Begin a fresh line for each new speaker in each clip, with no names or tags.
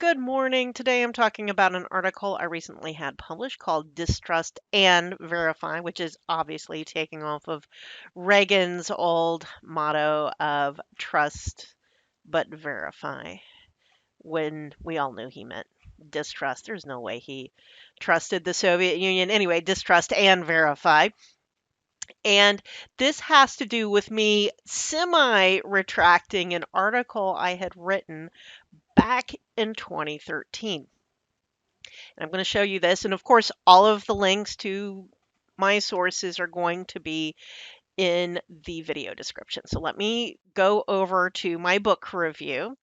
Good morning. Today I'm talking about an article I recently had published called Distrust and Verify, which is obviously taking off of Reagan's old motto of trust but verify, when we all knew he meant distrust. There's no way he trusted the Soviet Union. Anyway, distrust and verify. And this has to do with me semi retracting an article I had written back in 2013. And I'm going to show you this. And of course, all of the links to my sources are going to be in the video description. So let me go over to my book review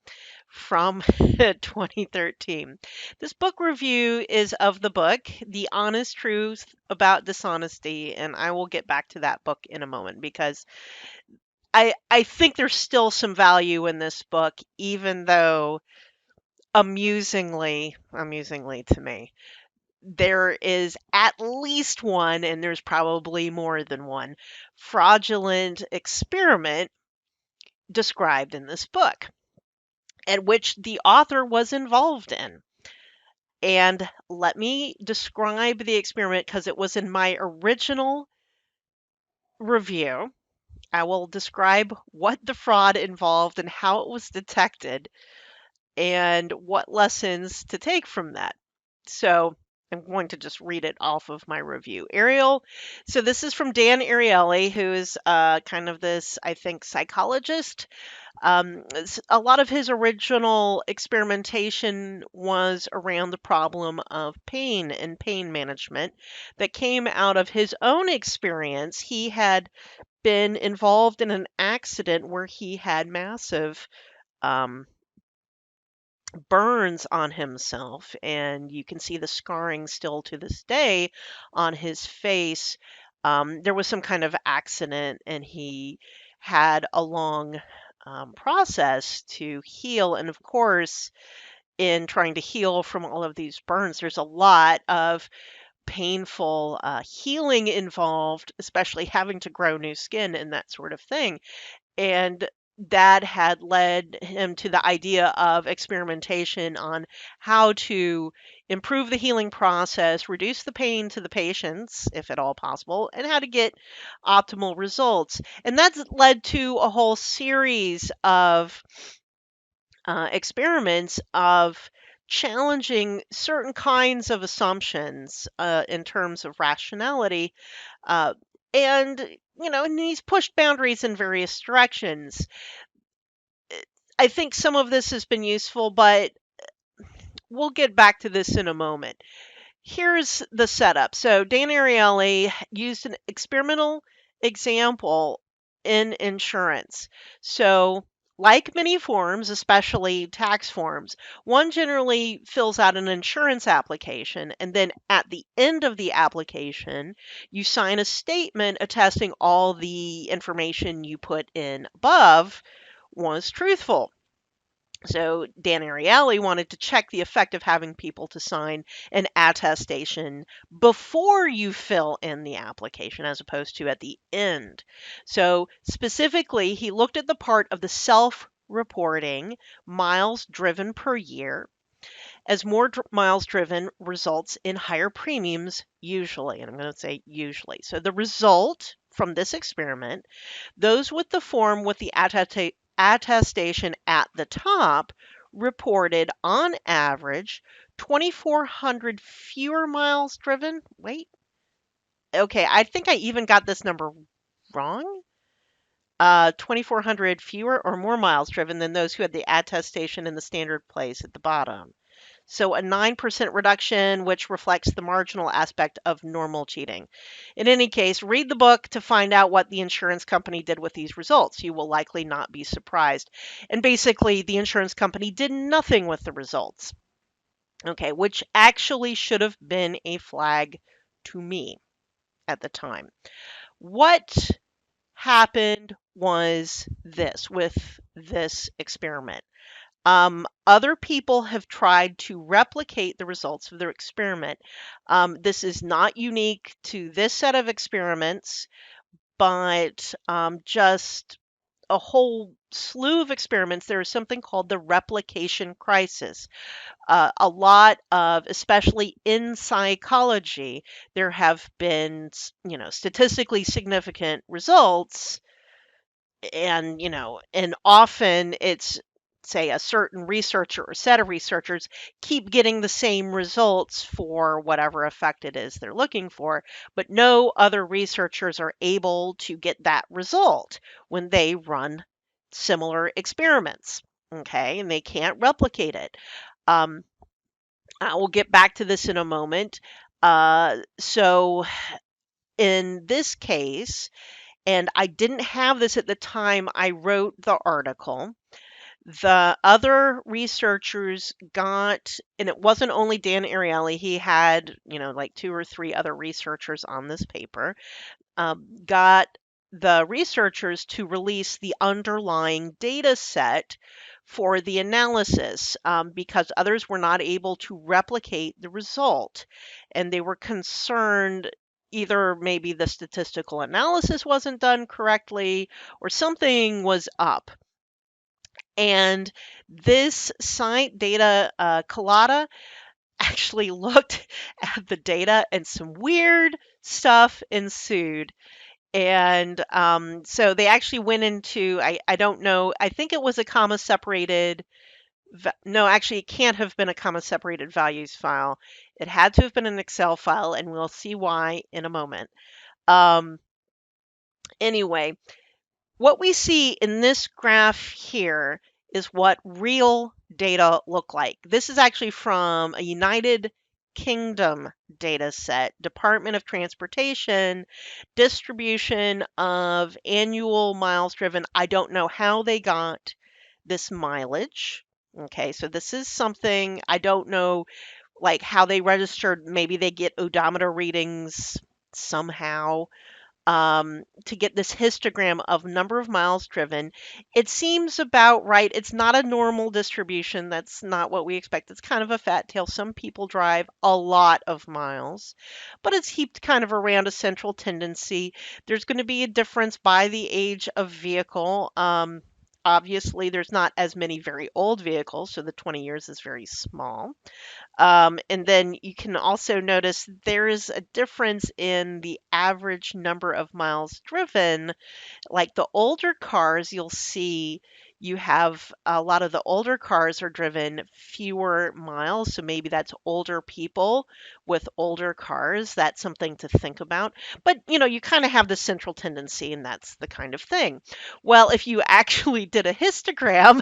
from 2013. This book review is of the book, The Honest Truth About Dishonesty. And I will get back to that book in a moment because I think there's still some value in this book, even though amusingly to me, there is at least one, and there's probably more than one, fraudulent experiment described in this book, at which the author was involved in. And let me describe the experiment because it was in my original review. I will describe what the fraud involved and how it was detected and what lessons to take from that. So I'm going to just read it off of my review. So this is from Dan Ariely, who is kind of this, I think, psychologist. A lot of his original experimentation was around the problem of pain and pain management that came out of his own experience. He had been involved in an accident where he had massive um, burns on himself, and you can see the scarring still to this day on his face. There was some kind of accident, and he had a long process to heal. And of course, in trying to heal from all of these burns, there's a lot of painful healing involved, especially having to grow new skin and that sort of thing. And that had led him to the idea of experimentation on how to improve the healing process, reduce the pain to the patients, if at all possible, and how to get optimal results. And that's led to a whole series of experiments of challenging certain kinds of assumptions in terms of rationality. Uh, and he's pushed boundaries in various directions. I think some of this has been useful, but we'll get back to this in a moment. Here's the setup. So Dan Ariely used an experimental example in insurance. So like many forms, especially tax forms, one generally fills out an insurance application, and then at the end of the application, you sign a statement attesting all the information you put in above was truthful. So Dan Ariely wanted to check the effect of having people to sign an attestation before you fill in the application as opposed to at the end. So specifically, he looked at the part of the self-reporting miles driven per year, as more miles driven results in higher premiums usually, and I'm going to say usually. So the result from this experiment, those with the form with the attestation at the top reported on average 2,400 fewer miles driven. Wait, okay, I think I even got this number wrong. 2,400 fewer or more miles driven than those who had the attestation in the standard place at the bottom. So a 9% reduction, which reflects the marginal aspect of normal cheating. In any case, read the book to find out what the insurance company did with these results. You will likely not be surprised. And basically, the insurance company did nothing with the results. Okay, which actually should have been a flag to me at the time. What happened was this with this experiment. Other people have tried to replicate the results of their experiment. This is not unique to this set of experiments, but just a whole slew of experiments, there is something called the replication crisis. A lot of, especially in psychology, there have been, statistically significant results, and and often it's, say, a certain researcher or set of researchers keep getting the same results for whatever effect it is they're looking for, but no other researchers are able to get that result when they run similar experiments. Okay, and they can't replicate it. um, I will get back to this in a moment. So in this case, and I didn't have this at the time I wrote the article, the other researchers got, and it wasn't only Dan Ariely, he had, like two or three other researchers on this paper, got the researchers to release the underlying data set for the analysis, because others were not able to replicate the result. And they were concerned either maybe the statistical analysis wasn't done correctly or something was up. And this site, Data Colada, actually looked at the data and some weird stuff ensued. And so they actually went into, I don't know, I think it was a comma separated. No, actually, it can't have been a comma separated values file. It had to have been an Excel file, and we'll see why in a moment. Um, anyway, what we see in this graph here is what real data look like. This is actually from a United Kingdom data set, Department of Transportation, distribution of annual miles driven. I don't know how they got this mileage. Okay, so this is something I don't know, like how they registered. Maybe they get odometer readings somehow, to get this histogram of number of miles driven. It seems about right. It's not a normal distribution. That's not what we expect. It's kind of a fat tail. Some people drive a lot of miles, but it's heaped kind of around a central tendency. There's going to be a difference by the age of vehicle. Obviously, there's not as many very old vehicles, so the 20 years is very small. And then you can also notice there is a difference in the average number of miles driven. Like the older cars, you'll see you have a lot of the older cars are driven fewer miles. So maybe that's older people with older cars. That's something to think about. But you kind of have the central tendency, and that's the kind of thing. Well, if you actually did a histogram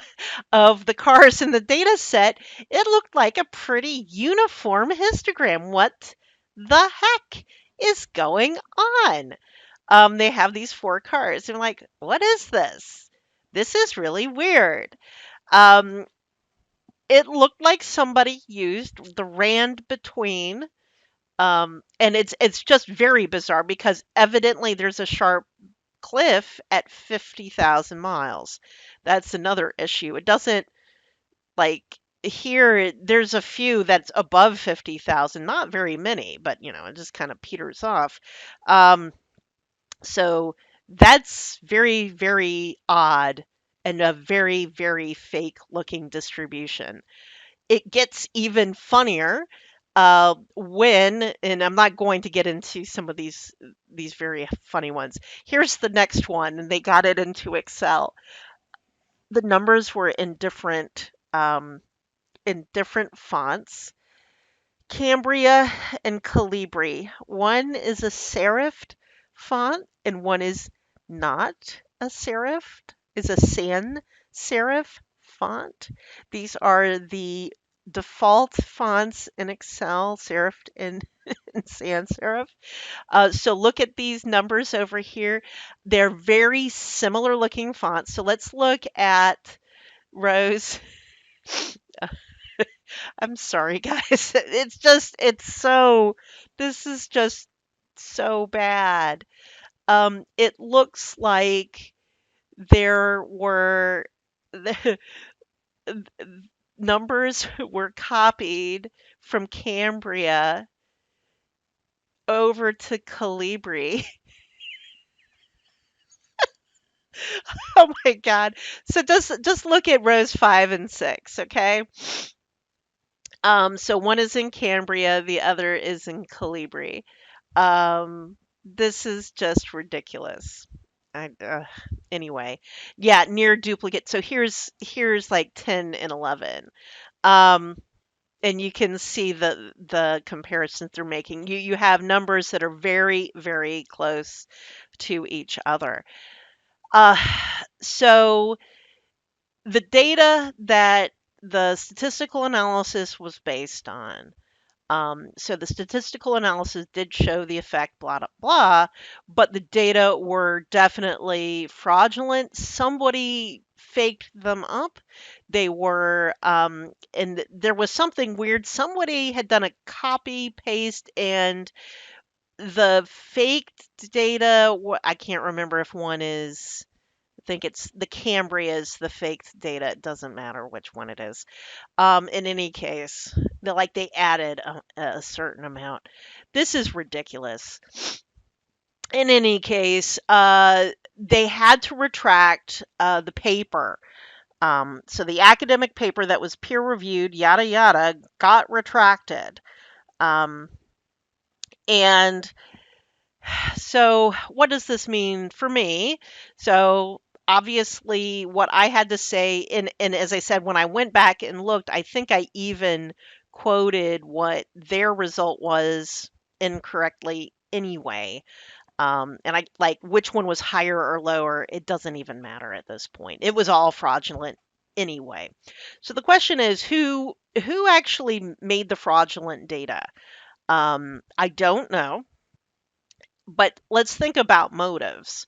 of the cars in the data set, it looked like a pretty uniform histogram. What the heck is going on? They have these four cars. And I'm like, what is this? This is really weird. Um, it looked like somebody used the rand between, and it's just very bizarre because evidently there's a sharp cliff at 50,000 miles. That's another issue. It doesn't, like, here there's a few that's above 50,000, not very many, but it just kind of peters off. Um, So that's very, very odd and a very, very fake looking distribution. It gets even funnier when, and I'm not going to get into some of these very funny ones. Here's the next one, and they got it into Excel. The numbers were in different fonts. Cambria and Calibri. One is a serifed font and one is not a sans serif font. These are the default fonts in Excel, serifed and, and sans serif. So look at these numbers over here. They're very similar looking fonts. So let's look at rows. I'm sorry, guys. This is just so bad. It looks like there were the numbers were copied from Cambria over to Calibri. Oh my God. So just look at rows 5 and 6, okay? So one is in Cambria, the other is in Calibri. This is just ridiculous. Anyway, yeah, near duplicate. So here's like 10 and 11. Um, and you can see the comparisons they're making. You have numbers that are very, very close to each other. Uh, so the data that the statistical analysis was based on. So the statistical analysis did show the effect, blah, blah, blah, but the data were definitely fraudulent. Somebody faked them up. They were, and there was something weird. Somebody had done a copy paste, and the faked data, I can't remember if one is. I think it's the Cambria is the faked data. It doesn't matter which one it is. In any case, they added a certain amount. This is ridiculous. In any case, they had to retract the paper. So the academic paper that was peer reviewed, yada yada, got retracted. Um, and so, what does this mean for me? So, obviously, what I had to say, and as I said, when I went back and looked, I think I even quoted what their result was incorrectly anyway. And I like which one was higher or lower, it doesn't even matter at this point. It was all fraudulent anyway. So the question is who actually made the fraudulent data? I don't know, but let's think about motives.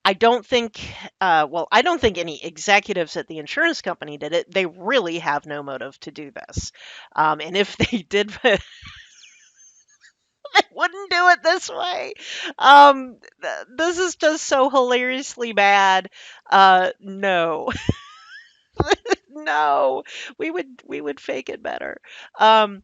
I don't think, I don't think any executives at the insurance company did it. They really have no motive to do this. And if they did, they wouldn't do it this way. This is just so hilariously bad. No, no, we would fake it better. Um,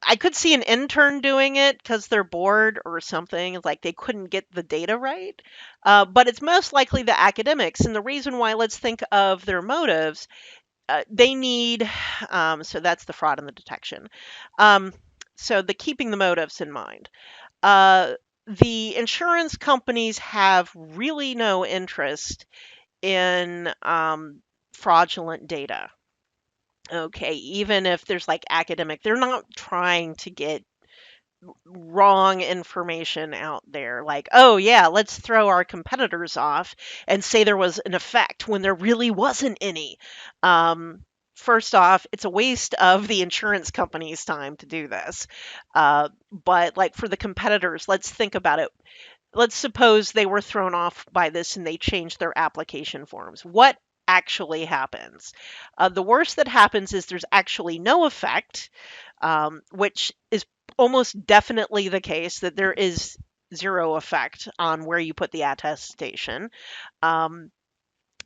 I could see an intern doing it because they're bored or something. It's like they couldn't get the data right. But it's most likely the academics. And the reason why, let's think of their motives. They need, so that's the fraud and the detection. Um, so the keeping the motives in mind. Uh, the insurance companies have really no interest in fraudulent data. Okay, even if there's like academic, they're not trying to get wrong information out there. Like, oh, yeah, let's throw our competitors off and say there was an effect when there really wasn't any. Um, First off, it's a waste of the insurance company's time to do this. But, like, for the competitors, let's think about it. Let's suppose they were thrown off by this and they changed their application forms. What actually happens? The worst that happens is there's actually no effect, which is almost definitely the case that there is zero effect on where you put the attestation. Um,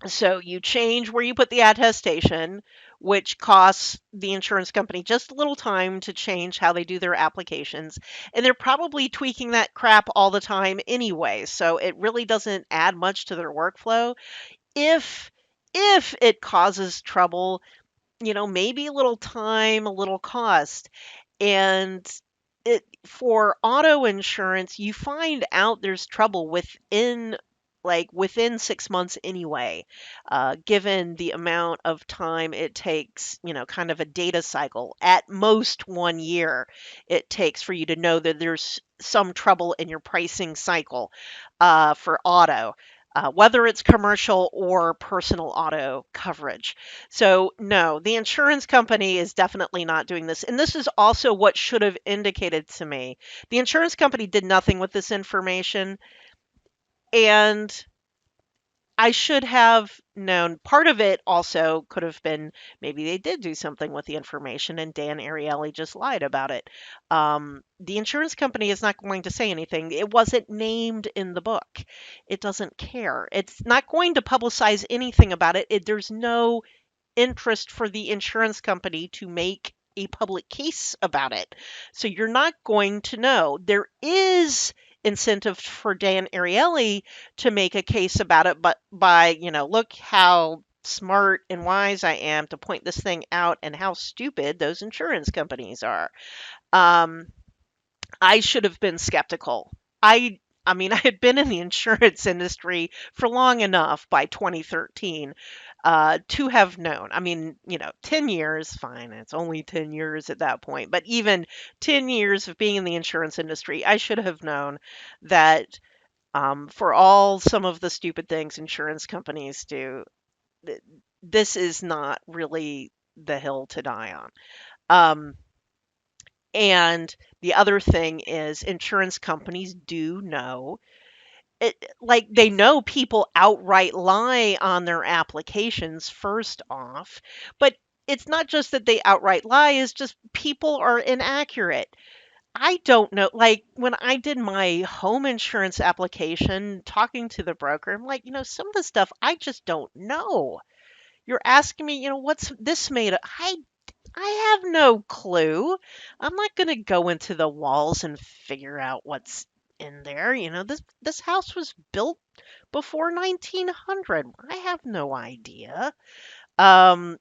so you change where you put the attestation, which costs the insurance company just a little time to change how they do their applications. And they're probably tweaking that crap all the time anyway. So it really doesn't add much to their workflow. If if it causes trouble, maybe a little time, a little cost. And it for auto insurance, you find out there's trouble within 6 months anyway, given the amount of time it takes, kind of a data cycle, at most 1 year it takes for you to know that there's some trouble in your pricing cycle for auto. Whether it's commercial or personal auto coverage. So, no, the insurance company is definitely not doing this. And this is also what should have indicated to me. The insurance company did nothing with this information, and I should have known. Part of it also could have been maybe they did do something with the information and Dan Ariely just lied about it. The insurance company is not going to say anything. It wasn't named in the book. It doesn't care. It's not going to publicize anything about it. There's no interest for the insurance company to make a public case about it. So you're not going to know. There is incentive for Dan Ariely to make a case about it, but by, look how smart and wise I am to point this thing out and how stupid those insurance companies are. Um, I should have been skeptical. I mean, I had been in the insurance industry for long enough by 2013 to have known. I mean, 10 years, fine, it's only 10 years at that point, but even 10 years of being in the insurance industry, I should have known that for all some of the stupid things insurance companies do, th- this is not really the hill to die on. Um, and the other thing is insurance companies do know it, like they know people outright lie on their applications first off, but it's not just that they outright lie, it's just people are inaccurate. I don't know, like when I did my home insurance application, talking to the broker, I'm like, some of the stuff I just don't know. You're asking me, what's this made of? I have no clue. I'm not going to go into the walls and figure out what's in there. This house was built before 1900. I have no idea. Um,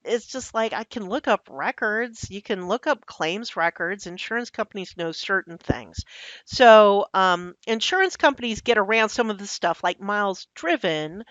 it's just like I can look up records. You can look up claims records. Insurance companies know certain things. So, insurance companies get around some of the stuff like miles driven.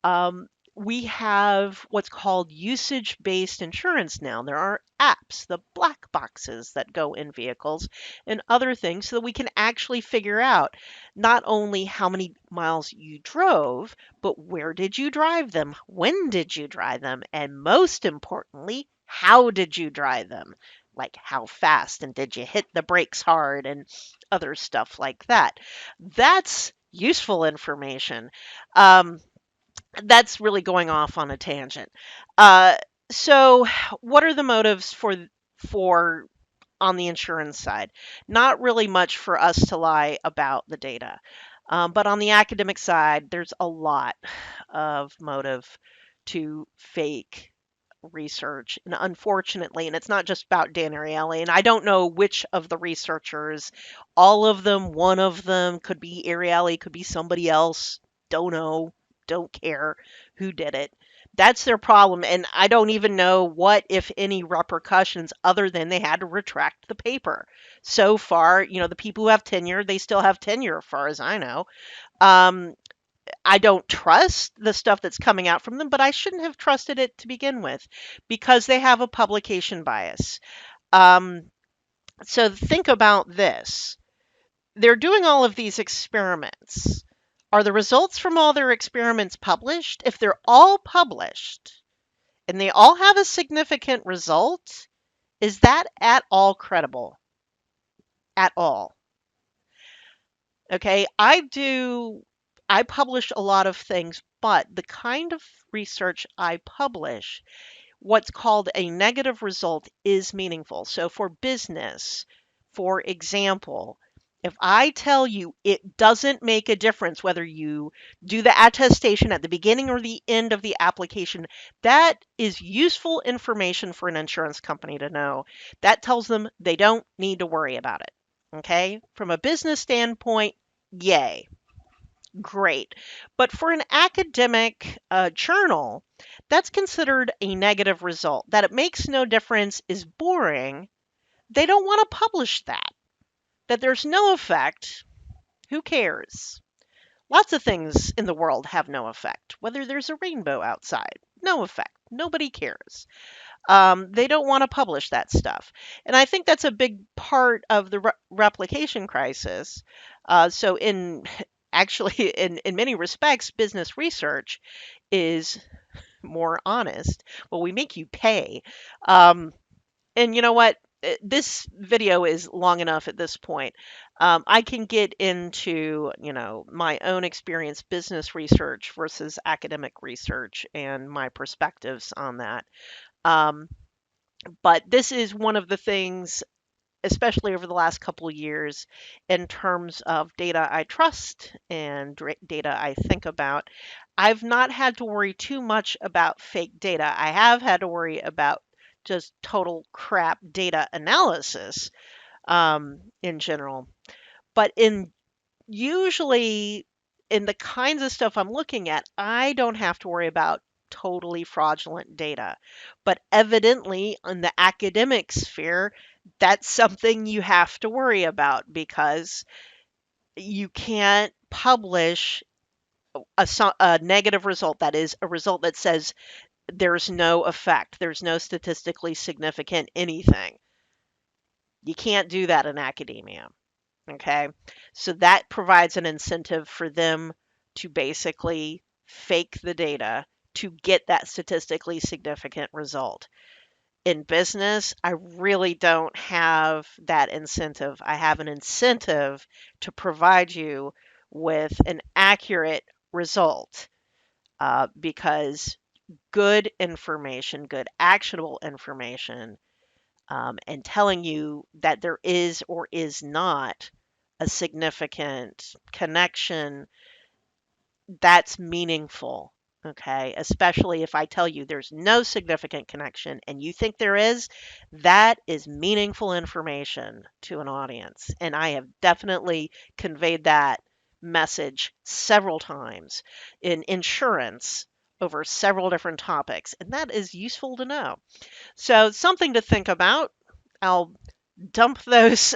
um, we have what's called usage based insurance now. There are apps, the black boxes that go in vehicles, and other things so that we can actually figure out not only how many miles you drove, but where did you drive them? When did you drive them? And most importantly, how did you drive them? Like how fast and did you hit the brakes hard and other stuff like that. That's useful information. Um, that's really going off on a tangent. Uh, so, what are the motives for on the insurance side? Not really much for us to lie about the data, but on the academic side, there's a lot of motive to fake research, and unfortunately, and it's not just about Dan Ariely, and I don't know which of the researchers, all of them, one of them, could be Ariely, could be somebody else, don't know, don't care who did it. That's their problem, and I don't even know what, if any, repercussions other than they had to retract the paper. So far, the people who have tenure, they still have tenure, as far as I know. Um, I don't trust the stuff that's coming out from them, but I shouldn't have trusted it to begin with because they have a publication bias. Um, so think about this. They're doing all of these experiments. Are the results from all their experiments published? If they're all published and they all have a significant result, is that at all credible? At all? Okay, I publish a lot of things, but the kind of research I publish, what's called a negative result, is meaningful. So for business, for example, if I tell you it doesn't make a difference whether you do the attestation at the beginning or the end of the application, that is useful information for an insurance company to know. That tells them they don't need to worry about it. Okay? From a business standpoint, yay, great. But for an academic journal, that's considered a negative result. That it makes no difference is boring. They don't want to publish that. That there's no effect. Who cares? Lots of things in the world have no effect. Whether there's a rainbow outside, no effect. Nobody cares. They don't want to publish that stuff. And I think that's a big part of the replication crisis. So, in actually, in many respects, business research is more honest. Well, we make you pay. Um, and you know what? This video is long enough at this point. I can get into, my own experience, business research versus academic research, and my perspectives on that. Um, but this is one of the things, especially over the last couple of years, in terms of data I trust and data I think about. I've not had to worry too much about fake data. I have had to worry about just total crap data analysis in general. But in usually in the kinds of stuff I'm looking at, I don't have to worry about totally fraudulent data. But evidently, in the academic sphere, that's something you have to worry about because you can't publish a negative result, that is, a result that says there's no effect, there's no statistically significant anything. You can't do that in academia. Okay. So that provides an incentive for them to basically fake the data to get that statistically significant result. In business, I really don't have that incentive. I have an incentive to provide you with an accurate result because good information, good actionable information, and telling you that there is or is not a significant connection, that's meaningful. Okay. Especially if I tell you there's no significant connection and you think there is, that is meaningful information to an audience. And I have definitely conveyed that message several times in insurance over several different topics. And that is useful to know. So, something to think about. I'll dump those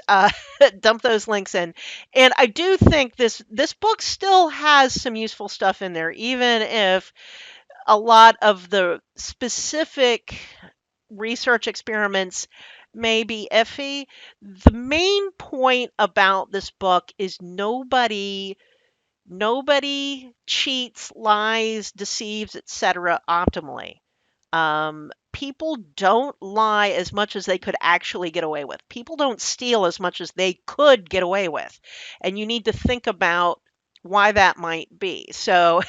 dump those links in. And I do think this book still has some useful stuff in there, even if a lot of the specific research experiments may be iffy. The main point about this book is nobody cheats, lies, deceives, etc. optimally. People don't lie as much as they could actually get away with. People don't steal as much as they could get away with. And you need to think about why that might be. So,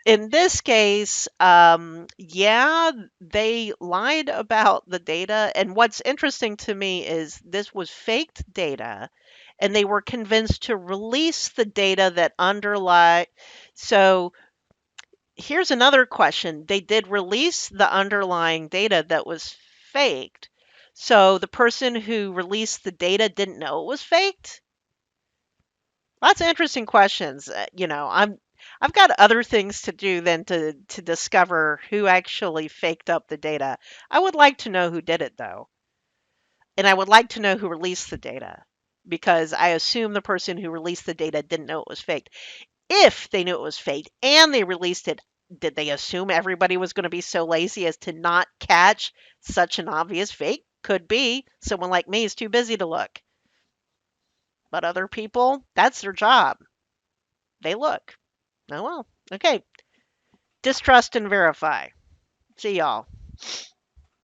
in this case, yeah, they lied about the data. And what's interesting to me is this was faked data, and they were convinced to release the data that underlie. So, here's another question. They did release the underlying data that was faked. So the person who released the data didn't know it was faked? Lots of interesting questions. I've got other things to do than to discover who actually faked up the data. I would like to know who did it though. And I would like to know who released the data because I assume the person who released the data didn't know it was faked. If they knew it was fake and they released it, did they assume everybody was going to be so lazy as to not catch such an obvious fake? Could be. Someone like me is too busy to look. But other people, that's their job. They look. Oh well. Okay. Distrust and verify. See y'all.